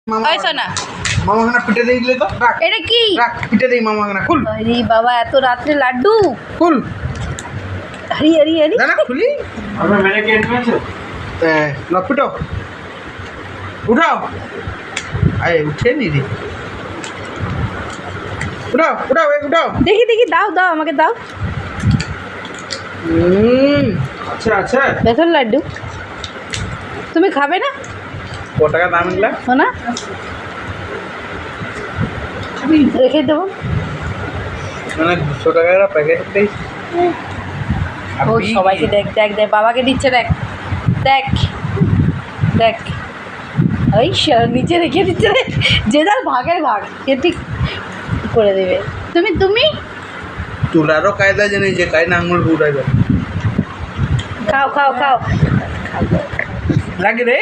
শোনা মামাখানা পিঠে দিয়ে দিলে তো রাখ এটা কি রাখ পিঠে দেই মামাখানা খুল আরে বাবা এত রাত্রে লাড্ডু খুল আরে আরে আরে না খুলি আমরা মেরে কে এনেছো লপিটো উঠাও আরে উঠে নি রে উঠাও উঠাও উঠাও দেখি দেখি দাও দাও আমাকে দাও আচ্ছা আচ্ছা বেসন লাড্ডু তুমি খাবে না ক টাকা দাম এগুলা শোনা রেখে দেবো মানে 200 টাকার প্যাকেট দেই ও সবাইকে দেখ দেখ দেখ বাবাকে দিচ্ছে দেখ দেখ দেখ ওই নিচে রেখে দিচ্ছে রে যে যার ভাগের ভাগ সে ঠিক করে দেবে তুমি তুমি তুলারও কায়দা জানি যে কায়না আঙুল উড়াই যাবে খাও খাও খাও লাগে রে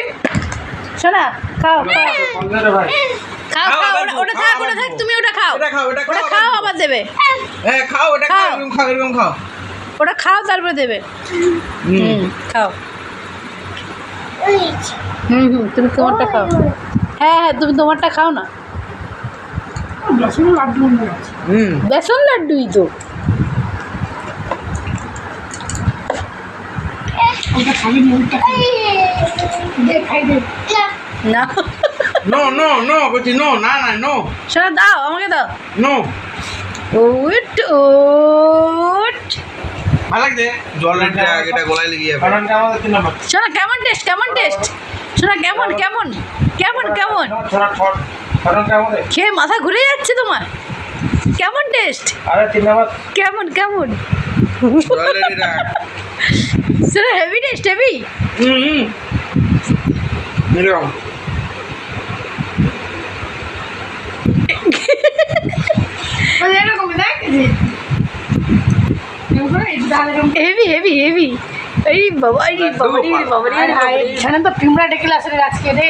শোনা খাও খাও কলরে ভাই খাও খাও, খাও আবার ওটা খাও, থাক আবার ওটা থাক খাও। তুমি ওটা খাও এটা খাও, এটা খাও, ওটা আবার খাও দেবো। আবার দেবে হ্যাঁ খাও এটা খাও খাও। এরকম খাও এরকম খাও ওটা খাও তারপরে দেবে হুম খাও হুম তুমি তোমারটা খাও হ্যাঁ হ্যাঁ তুমি তোমারটা খাও না বেসন লাড্ডুই তো না নো নো নো বলছি নো না না নো শোনা দাও আমাকে দাও নো ওট ওট ভালো লাগছে জলের এটা গলায় লেগে যাবে কারণটা আমাদের 3 নাম্বার শোনা কেমন টেস্ট কেমন টেস্ট শোনা কেমন কেমন কেমন কেমন ছড়া ছড় কারণটা আমাদের খেয়ে মাথা ঘুরে যাচ্ছে তোমার কেমন টেস্ট আরে 3 নাম্বার কেমন কেমন জলের এটা শোনা হেভি টেস্ট হেভি এরকম হেভি হেভি হেভি এই বাবা এই বাবা রে বাবা রে আরে এখানে তো পিমড়া ডেকে আসলে আজকে রে